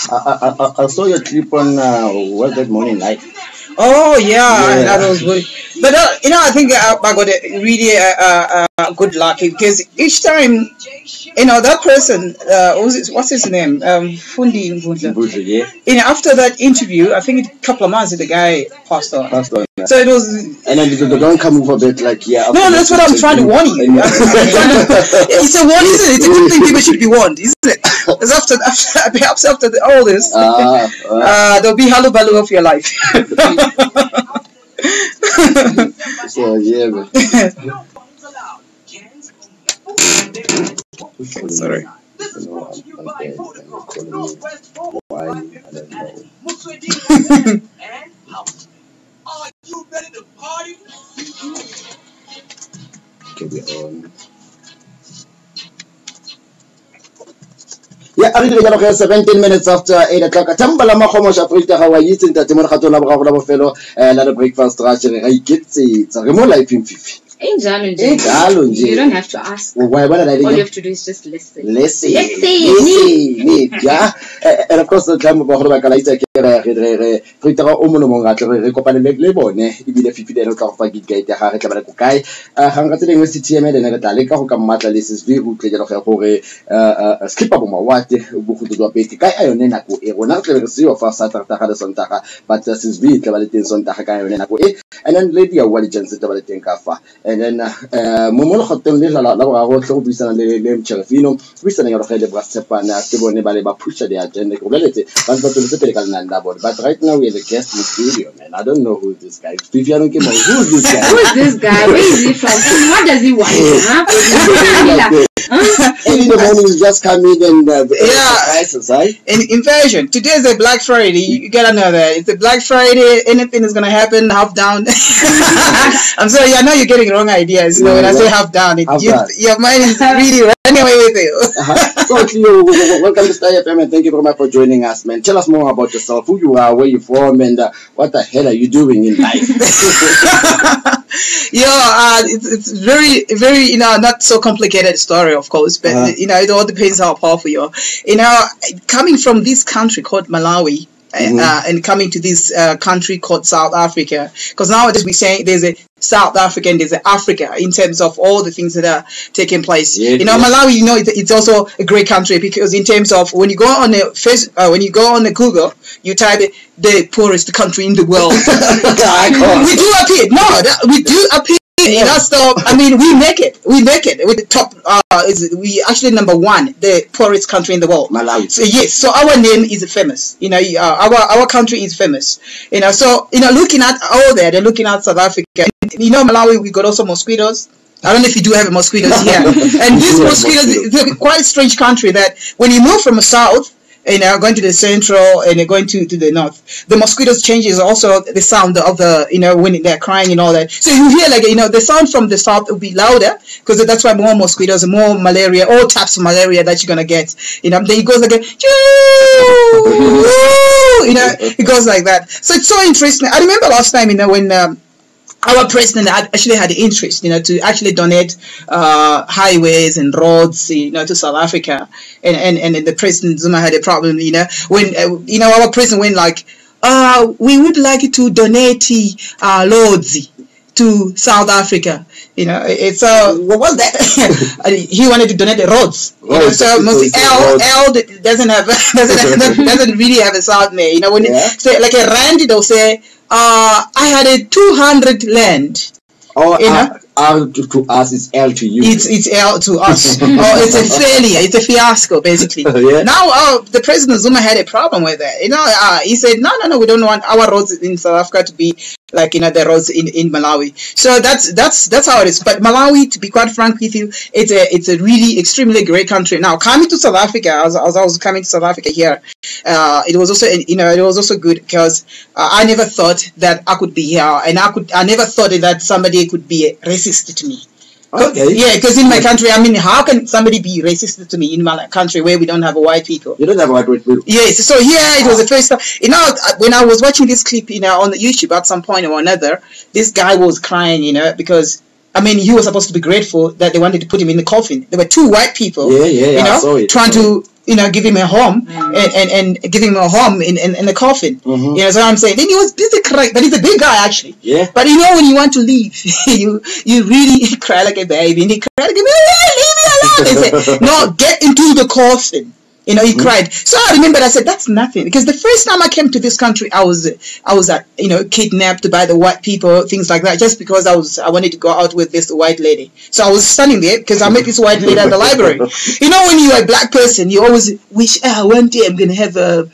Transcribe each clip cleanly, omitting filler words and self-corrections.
I saw your clip on what's that Morning Light. Oh yeah, that was good. But I think I got really good luck because each time, that person, what's his name, Fundi Mvundla. Yeah. After that interview, I think a couple of months the guy passed on. Yeah. So it was. And then they don't come over a bit like No, that's what I'm trying to warn you. It's a warning, isn't it? It's a good thing people should be warned, isn't it? Because perhaps after all this, there'll be hullabaloo of your life. So yeah, man. Sorry. Are you ready to party? Okay, we're on. Yeah, I really got 17 minutes after 8 o'clock. Tambala Mahomo Shafrita Hawaii, Timon Hatona Bravo Fellow, and breakfast rush, and I get it's a remote life in Fifi. You don't have to ask. Why? What all you have to do is just listen. Listen. Yeah. And of course, the time about how I can say, Twitter Omono, company Lebone, if you didn't talk about it, get the Harakabakai, Hangati University, and Natalika, who come matter this is very good. Skip up my what book to do a basic guy. I don't know we're not going to see of us at Taka, but since we capabilities on Taka and then Lady Awalijan Sitabality Kafa. And then Momono Hotel Lava so recently named Cherafino, recently of the Brasepa and Stibone Baleba push the agenda quality, but to the typical but right now we have a guest in the studio, man. I don't know who this guy is. Vivian came on. Who's this guy? Who is this guy? Where is he from? What does he want? In the morning, you just come in and prices, right? In fashion, today is a Black Friday. You gotta know that it's a Black Friday. Anything is gonna happen. Half down. I'm sorry. I know you're getting wrong ideas. When I say half down, your mind is really running away with you. So, welcome to Star FM and thank you very much for joining us, man. Tell us more about yourself, who you are, where you're from, and what the hell are you doing in life? It's very, very, not so complicated story, of course, but it all depends how powerful you are. Coming from this country called Malawi. And coming to this country called South Africa, because nowadays we say there's a South Africa and there's an Africa in terms of all the things that are taking place. Malawi, it's also a great country because in terms of when you go on the Google, you type the poorest country in the world. We do appear. We do appear. We make it with the top. We actually number one, the poorest country in the world, Malawi. So yes, so our name is famous. Our country is famous. So looking at all that, they're looking at South Africa. Malawi, we got also mosquitoes. I don't know if you do have mosquitoes here. And these mosquitoes, it's a quite strange country that when you move from the south. Going to the central and going to the north, the mosquitoes changes also the sound of the when they're crying and all that. So you hear the sound from the south will be louder because that's why more mosquitoes, more malaria, all types of malaria that you're gonna get. Then it goes again, it goes like that. So it's so interesting. I remember last time when. Our president actually had interest, to actually donate highways and roads, to South Africa, and the president Zuma had a problem, when our president went we would like to donate roads to South Africa. It's what was that? He wanted to donate the roads. So mostly L doesn't really have a sound there. When say like a rand, they'll say. I had a 200 land. R to us is L to you. It's L to us. It's a failure. It's a fiasco, basically. Now, the President Zuma had a problem with that. He said, no, we don't want our roads in South Africa to be like the roads in Malawi. So that's how it is. But Malawi, to be quite frank with you, it's a really extremely great country. Now, coming to South Africa, as I was coming to South Africa here, it was also good because I never thought that I could be here, and I never thought that somebody could be racist to me. Okay. Yeah, because in my country, how can somebody be racist to me in my country where we don't have white people? You don't have white people. Yes. So here it was the first time. When I was watching this clip, on the YouTube at some point or another, this guy was crying, because he was supposed to be grateful that they wanted to put him in the coffin. There were two white people, trying to give him a home and give him a home in a coffin. You know, so I'm saying. Then he was busy crying, but he's a big guy actually. Yeah. But you know, when you want to leave, you really cry like a baby, and he cried like a baby. Leave me alone. They said, no, get into the coffin. You know, he cried. So I remember, I said, that's nothing. Because the first time I came to this country, I was kidnapped by the white people, things like that, just because I wanted to go out with this white lady. So I was standing there because I met this white lady at the library. You know, when you're a black person, you always wish, one day I'm going to have a,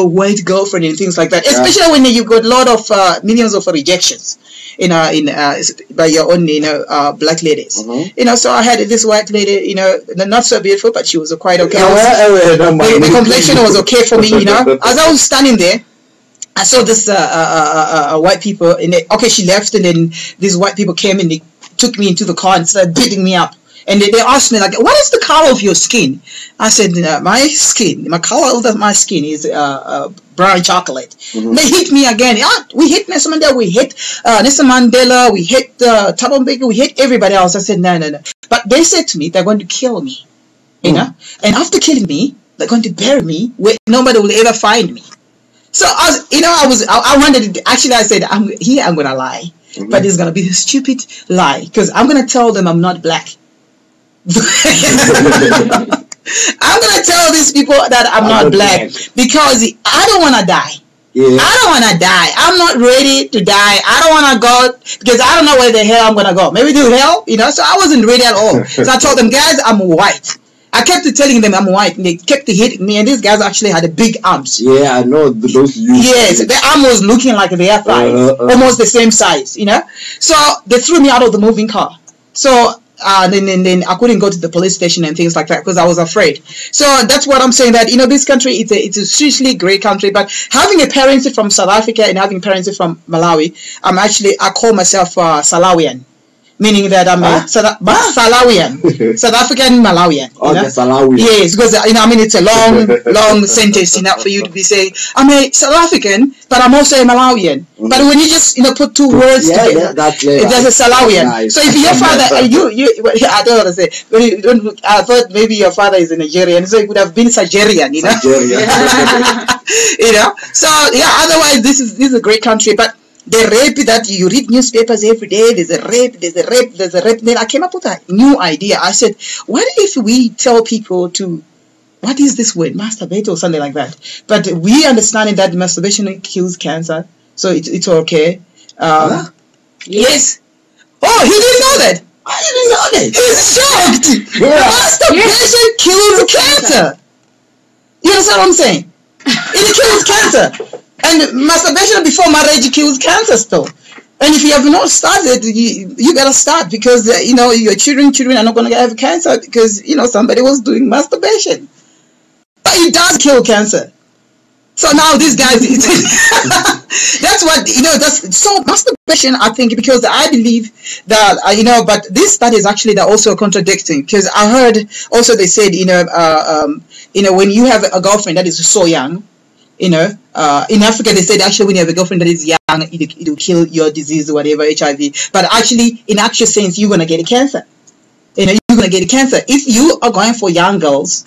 white girlfriend and things like that. Especially when you got a lot of millions of rejections. By your own, black ladies. So I had this white lady, not so beautiful, but she was quite okay. The complexion was okay for me, As I was standing there, I saw this white people, and she left, and then these white people came and they took me into the car and started beating me up. And they asked me, like, what is the color of your skin? I said, my color of my skin is brown chocolate. They hit me again. We hit Nelson Mandela, we hit Nelson Mandela, we hit Thabo Mbeki, we hit everybody else. I said, no. But they said to me, they're going to kill me, And after killing me, they're going to bury me where nobody will ever find me. So, I wanted, actually, I said, I'm going to lie. But it's going to be a stupid lie, because I'm going to tell them I'm not black. I'm going to tell these people that I'm not black because I don't want to die. Yeah. I don't want to die. I'm not ready to die. I don't want to go because I don't know where the hell I'm going to go. Maybe to hell, So I wasn't ready at all. So I told them, guys, I'm white. I kept telling them I'm white, and they kept hitting me. And these guys actually had big arms. Yeah, I know those. Yes, their arm was looking like their thighs, almost the same size, So they threw me out of the moving car. So. Then I couldn't go to the police station and things like that because I was afraid. So that's what I'm saying, that this country, it's a seriously great country, but having a parents from South Africa and having parents from Malawi, I call myself Salawian, meaning that I'm Salawian, South African Malawian. Okay, Salawian. Yes, because it's a long sentence for you to be saying I'm a South African, but I'm also a Malawian. But when you just put two words together, that's a Salawian. Nice. So if your father, I don't want to say, I thought maybe your father is a Nigerian, so it would have been Nigerian, So otherwise this is a great country, but. The rape that you read newspapers every day, there's a rape. Then I came up with a new idea. I said, what if we tell people to, what is this word, masturbate or something like that? But we understand that masturbation kills cancer, so it's okay. Yes. Oh, he didn't know that. I didn't know that. He's shocked. Masturbation kills cancer. You understand what I'm saying? It kills cancer. And masturbation before marriage kills cancer still. And if you have not started, you better start, because your children are not going to have cancer because somebody was doing masturbation. But it does kill cancer. So now these guys, that's what so masturbation. I think, because I believe that but these studies actually, they're also contradicting, because I heard also they said when you have a girlfriend that is so young. In Africa, they said actually when you have a girlfriend that is young, it will kill your disease, whatever, HIV. But actually, in actual sense, you're going to get a cancer. You're going to get a cancer. If you are going for young girls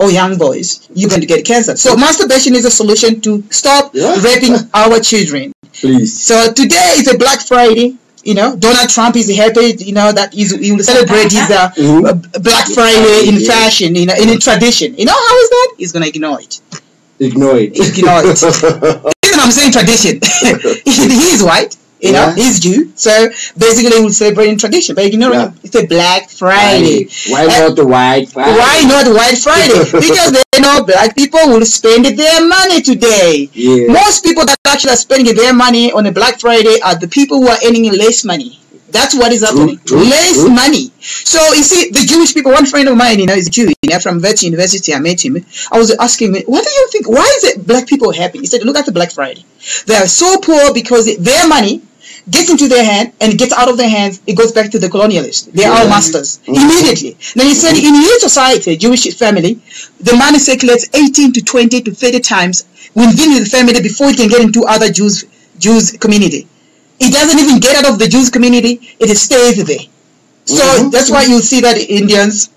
or young boys, you're going to get cancer. So masturbation is a solution to stop raping our children. Please. So today is a Black Friday. Donald Trump is happy, that he will celebrate his Black Friday in fashion, in tradition. How is that? He's going to ignore it. Ignore it. Even I'm saying tradition. He's white, he's Jew. So basically we're celebrating tradition. But it's a Black Friday. Why not the White Friday? Why not White Friday? Because they know black people will spend their money today. Yeah. Most people that actually are spending their money on a Black Friday are the people who are earning less money. That's what is happening. Less money. So you see, the Jewish people, one friend of mine, is Jew, from Wits University. I met him. I was asking him, what do you think? Why is it black people happy? He said, look at the Black Friday. They are so poor because their money gets into their hand and gets out of their hands. It goes back to the colonialists. They are all masters immediately. Then he said, in your society, Jewish family, the money circulates 18 to 20 to 30 times within the family before it can get into other Jews community. It doesn't even get out of the Jews community. It stays there. So that's why you see that Indians,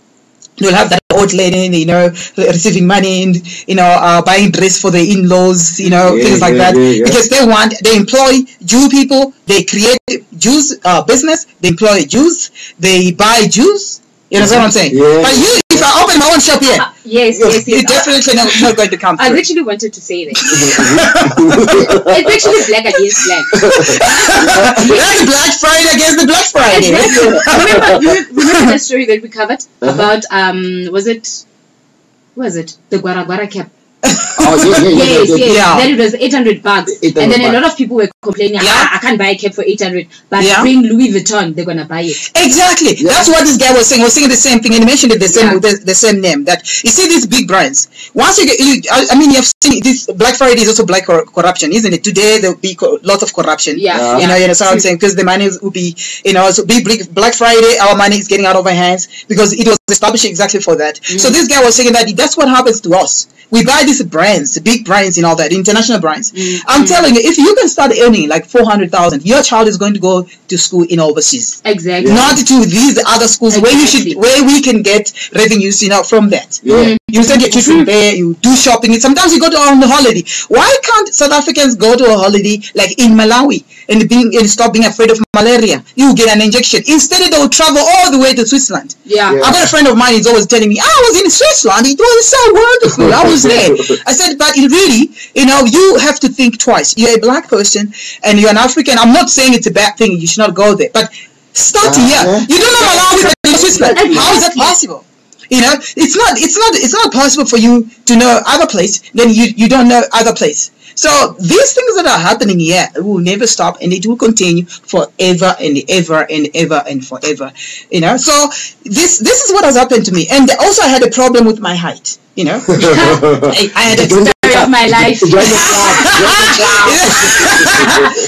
You'll have that old lady, you know, receiving money and, you know, buying dress for the in-laws, you know, things like that. Because they employ Jew people, they create Jews business, they employ Jews, they buy Jews. You know what I'm saying? Yeah. But you, if I open my own shop here, Yes. you're definitely not going to come I through. literally wanted to say that. It's actually black against black. That's Black Friday against the Black Friday. Remember the story that we covered about was it the Guara Guara cap? Oh, Yes. Yeah. Then it was $800, $800 and then a lot of people were complaining. I can't buy a cap for $800, but bring Louis Vuitton, they're gonna buy it. Exactly. Yeah. That's what this guy was saying. He was saying the same thing, and he mentioned it the same name. That you see these big brands. Once you have seen this. Black Friday is also black corruption, isn't it? Today there will be lots of corruption. Yeah. You know what I'm saying? Because the money will be, you know, so big Black Friday, our money is getting out of our hands because it was established exactly for that. So this guy was saying that that's what happens to us. We buy these brands, big brands and all that, international brands. I'm telling you, if you can start earning like 400,000, your child is going to go to school in overseas. Exactly. Not to these other schools where we can get revenues, you know, from that. You send your children there, you do shopping, and sometimes you go on the holiday. Why can't South Africans go to a holiday like in Malawi and stop being afraid of malaria? You get an injection. Instead, they will travel all the way to Switzerland. Yeah. I've got a friend of mine who's always telling me, I was in Switzerland, it was so wonderful, I was there. I said, but it really, you know, you have to think twice. You're a black person and you're an African. I'm not saying it's a bad thing, you should not go there, but start here. You don't know Malawi, but in Switzerland. How is that possible? You know, it's not possible for you to know other place, then you don't know other place. So these things that are happening here will never stop, and it will continue forever and ever and ever and forever. You know, so this is what has happened to me. And also I had a problem with my height. You know, I had a Story of my life.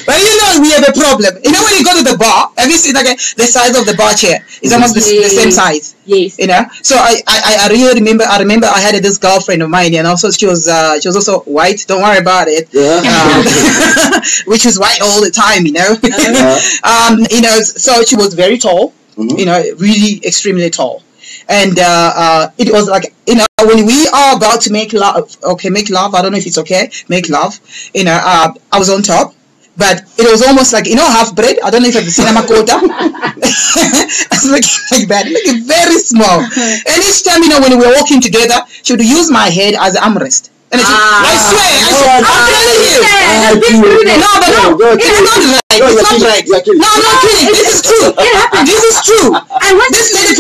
But you know, we have a problem. You know, when you go to the bar, have you seen like the size of the bar chair? It's almost the same size. Yes. You know, so I really remember. I remember I had this girlfriend of mine, and also she was also white. Don't worry about it. Which was white all the time. You know. You know, so she was very tall. You know, really extremely tall. And it was like, you know, when we are about to make love, I don't know if it's okay, make love, you know, I was on top, but it was almost like, you know, half bread. I don't know if you've seen a makota. I was looking like that, looking very small. And each time, you know, when we were walking together, she would use my head as an armrest. And I swear, I'm telling you. No, but no, it's not right. It's not right. No, I'm not kidding. This is true. This is true. This lady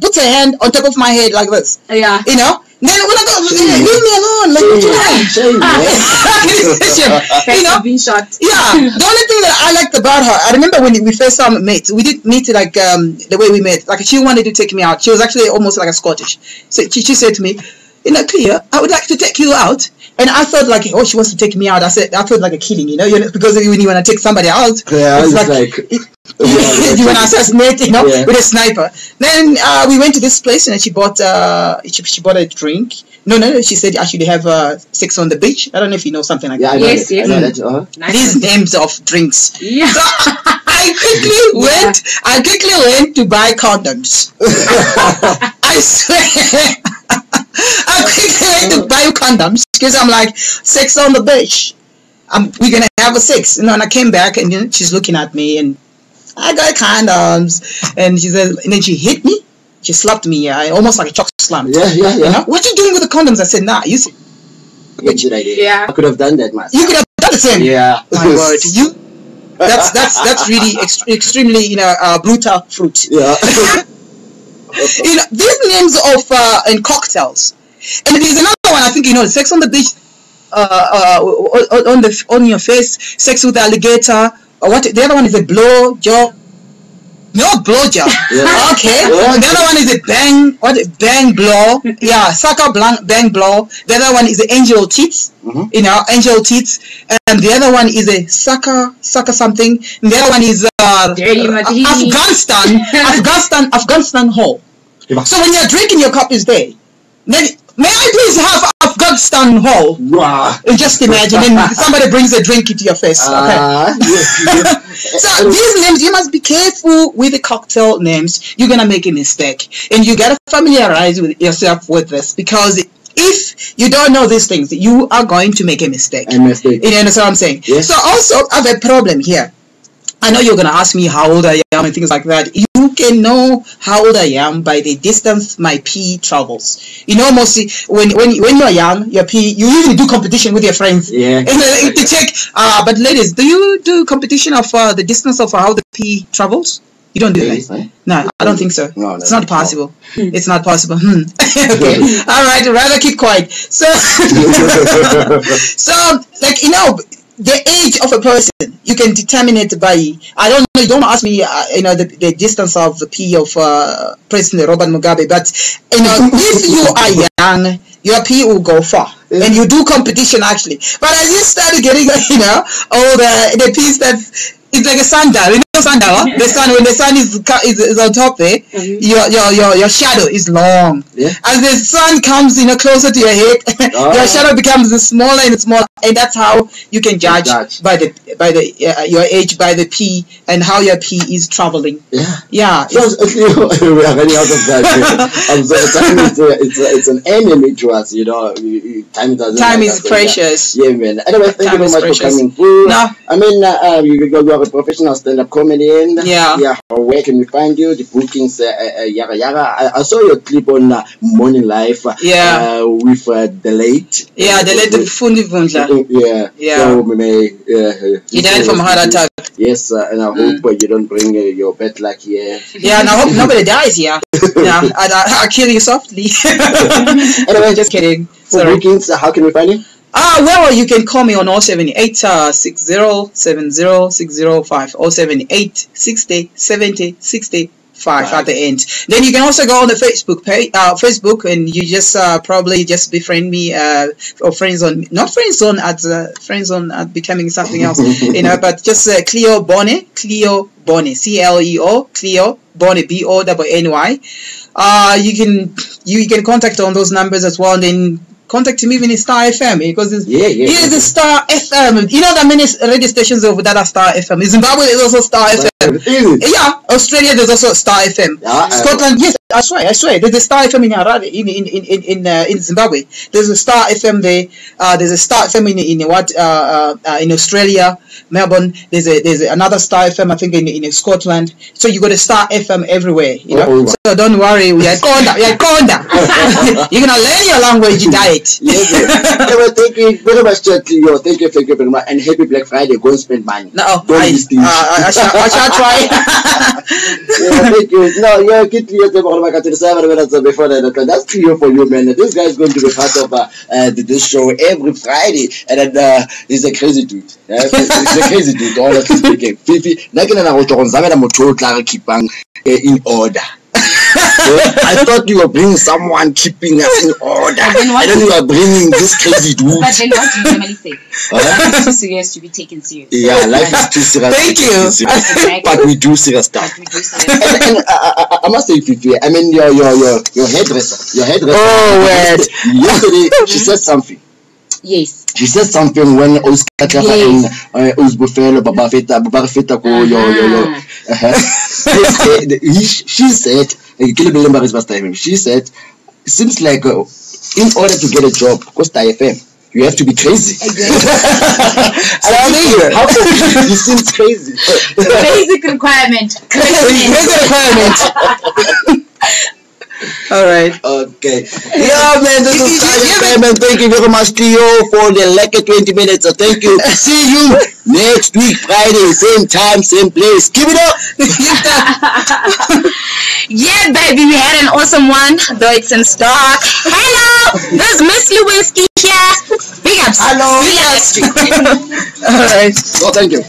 puts her hand on top of my head like this. Yeah. You know? Then when I go, leave me alone. Like, what you like? You know? Being shot. Yeah. The only thing that I liked about her, I remember when we first met, we didn't meet like the way we met. Like, she wanted to take me out. She was actually almost like a Scottish. So she said to me, you know, Cleo, I would like to take you out. And I thought like, oh, she wants to take me out. I thought like a killing, you know, because when you want to take somebody out, it's like you want to assassinate, you know, with a sniper. Then we went to this place and she bought she bought a drink. No, she said I should have sex on the beach. I don't know if you know something like that. Yes. These names of drinks. Yeah. So I quickly went to buy condoms. I swear. I quickly went to buy condoms because I'm like, sex on the beach. We're gonna have a sex, you know. And I came back and then she's looking at me and I got condoms, and she said, and then she hit me. She slapped me, almost like a chocolate slam. Yeah. You know? What you doing with the condoms? I said, nah. You see, What should I do? Yeah. I could have done that myself. you could have done the same. Yeah. My word, you. That's really extremely, you know, brutal fruit. Yeah. You know, these names of and cocktails, and there's another one. I think you know, sex on the beach, on your face, sex with the alligator. Or what? The other one is a blow job. No, blow job. Yeah. Okay. The other one is a bang blow. Yeah, sucker bang blow. The other one is the angel tits. You know, angel tits. And the other one is a sucker something. And the other one is Afghanistan hole. So when you're drinking, your cup is there. Then may I please have Stone Hall. Wow. Just imagine, and somebody brings a drink into your face. Okay. So these names, you must be careful with the cocktail names. You're gonna make a mistake, and you gotta familiarize with yourself with this, because if you don't know these things, you are going to make a mistake. You understand what I'm saying? Yes. So also, I have a problem here. I know you're going to ask me how old I am and things like that. You can know how old I am by the distance my pee travels. You know, mostly when you're young, your pee, you usually do competition with your friends. Yeah. And to check. But ladies, do you do competition of the distance of how the pee travels? You don't do that? No, I don't think so. No, it's not possible. No. It's not possible. Okay. All right. Rather keep quiet. So, like, you know, the age of a person, you can determine it by, I don't know, don't ask me, you know, the distance of the pee of President Robert Mugabe, but, you know, if you are young, your pee will go far. And you do competition, actually. But as you start getting, you know, older, the pee starts, it's like a sundial. You know sundial? Huh? The sun, when the sun is on top there, your shadow is long. Yeah. As the sun comes, you know, closer to your head, your shadow becomes smaller and smaller, and that's how you can judge by your age by the pee and how your pee is traveling. Yeah. Yeah. So, we are running out of time. So it's an enemy to us, you know. Time is precious. Yeah, man. Anyway, thank you very much for coming through. No. I mean, you are a professional stand-up comedian. Yeah. Yeah. Where can we find you? The bookings, yara yara. I saw your clip on Morning Life. Yeah. With the late. Yeah, the late Fundi Vundla. Yeah. Yeah. So, he died from a heart attack. Yes, and I hope you don't bring your bad luck here. Yeah, and I hope nobody dies here. Yeah, I'll kill you softly. Anyway, just kidding. For bookings, how can we find you? Well, you can call me on 078 60 70 605 078 60 70 65 at the end. Then you can also go on the Facebook page, Facebook, and you just probably just befriend me or friends on, not friends on at becoming something else, you know, but just Cleo Bonny, Cleo Cleo Bonny, BONNY. You can contact on those numbers as well, and then contact him even in Star FM, because it is a Star FM. You know that many radio stations over that are Star FM. In Zimbabwe there's also Star FM. Yeah, Australia there's also Star FM. Scotland, yes, I swear. There's a Star FM in Harare, in Zimbabwe. There's a Star FM there. There's a Star FM in Australia, Melbourne. There's another Star FM, I think, in Scotland. So you got a Star FM everywhere, you know. So don't worry, we are Konda. You're gonna learn your language diet. Yes. Thank you very much, Cleo. Thank you very much, and happy Black Friday. Go and spend money. No, I shall try. Thank you. No, you're good. Before that, that's Cleo for you, man. This guy is going to be part of this show every Friday, and then he's a crazy dude. He's a crazy dude. Honestly speaking, Fifi, in order. I thought you were bringing someone keeping us in order. And then you are bringing this crazy dude. But then what do you normally say? Life is too serious to be taken serious. Yeah, life is too serious. Thank you. Exactly. But we do serious stuff. And I must say, Fifi, I mean, your hairdresser. Oh, wait. Yesterday, she said something. Yes. She said something when Oscar and Uzbufelo Babafeta ko she said, she said, it seems like in order to get a job, because FM, you have to be crazy. How you seem crazy. Basic requirement. Basic requirement. All right. Okay. Yeah, man, this is time, man. Thank you very much, Cleo, for the like 20 minutes. Thank you. See you next week, Friday, same time, same place. Keep it up. Yeah, baby, we had an awesome one, though it's in stock. Hello, there's Miss Lewinsky here. Big ups. Hello. See you next week. All right. Well, thank you.